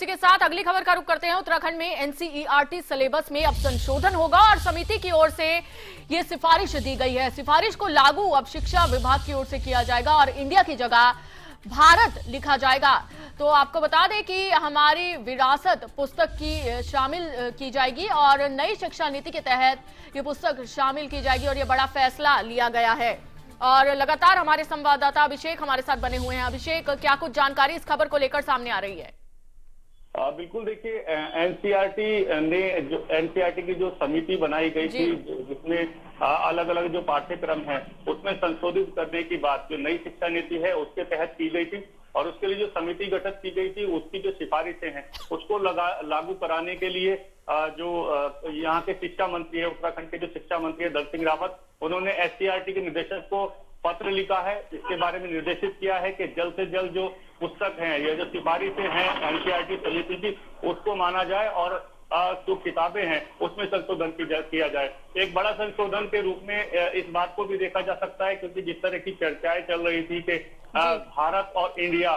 इसी के साथ अगली खबर का रुख करते हैं। उत्तराखंड में एनसीईआरटी सिलेबस में अब संशोधन होगा और समिति की ओर से ये सिफारिश दी गई है। सिफारिश को लागू अब शिक्षा विभाग की ओर से किया जाएगा और इंडिया की जगह भारत लिखा जाएगा। तो आपको बता दें कि हमारी विरासत पुस्तक की शामिल की जाएगी और नई शिक्षा नीति के तहत ये पुस्तक शामिल की जाएगी और ये बड़ा फैसला लिया गया है। और लगातार हमारे संवाददाता अभिषेक हमारे साथ बने हुए हैं। अभिषेक, क्या कुछ जानकारी इस खबर को लेकर सामने आ रही है? बिल्कुल, देखिए, एनसीईआरटी की जो समिति बनाई गई थी जिसमें अलग अलग जो पाठ्यक्रम है उसमें संशोधित करने की बात जो नई शिक्षा नीति है उसके तहत की गई थी और उसके लिए जो समिति गठित की गई थी उसकी जो सिफारिशें हैं उसको लागू कराने के लिए जो यहाँ के शिक्षा मंत्री है, उत्तराखंड के जो शिक्षा मंत्री है दल सिंह रावत, उन्होंने एनसीईआरटी के निदेशक को पत्र लिखा है। इसके बारे में निर्देशित किया है कि जल्द से जल्द जो पुस्तक हैं या जो सिफारिशें हैं एनसीईआरटी समिति की उसको माना जाए और जो किताबें हैं उसमें संशोधन किया जाए। एक बड़ा संशोधन के रूप में इस बात को भी देखा जा सकता है क्योंकि जिस तरह की चर्चाएं चल रही थी कि भारत और इंडिया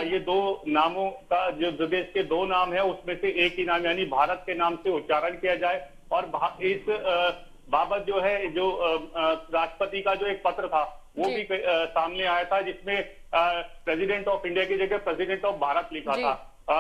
ये दो नामों का जो देश के दो नाम है उसमें से एक ही नाम यानी भारत के नाम से उच्चारण किया जाए और इस बाबत जो है जो राष्ट्रपति का जो एक पत्र था वो भी सामने आया था जिसमें प्रेसिडेंट ऑफ इंडिया की जगह प्रेसिडेंट ऑफ भारत लिखा था।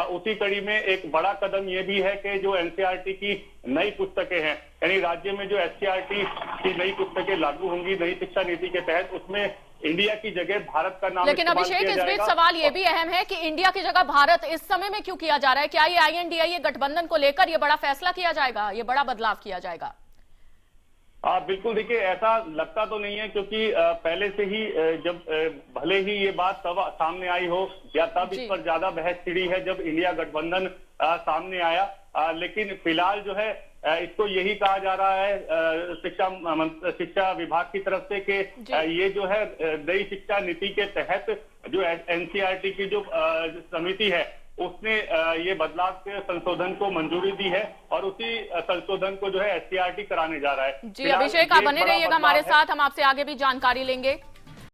उसी कड़ी में एक बड़ा कदम ये भी है कि जो एनसीईआरटी की नई पुस्तकें हैं यानी राज्य में जो एनसीईआरटी की नई पुस्तकें लागू होंगी नई शिक्षा नीति के तहत उसमें इंडिया की जगह भारत का नाम। लेकिन अभिषेक, इस बीच सवाल ये भी अहम है कि इंडिया की जगह भारत इस समय में क्यों किया जा रहा है? क्या ये आईएनडीआई गठबंधन को लेकर ये बड़ा फैसला किया जाएगा, ये बड़ा बदलाव किया जाएगा? बिल्कुल, देखिए, ऐसा लगता तो नहीं है क्योंकि पहले से ही जब भले ही ये बात तब सामने आई हो या तब इस पर ज्यादा बहस छिड़ी है जब इंडिया गठबंधन सामने आया, लेकिन फिलहाल जो है इसको यही कहा जा रहा है शिक्षा विभाग की तरफ से कि ये जो है नई शिक्षा नीति के तहत जो एनसीईआरटी की जो समिति है उसने ये बदलाव के संशोधन को मंजूरी दी है और उसी संशोधन को जो है एनसीईआरटी कराने जा रहा है। जी अभिषेक, आप बने रहिएगा हमारे साथ, हम आपसे आगे भी जानकारी लेंगे।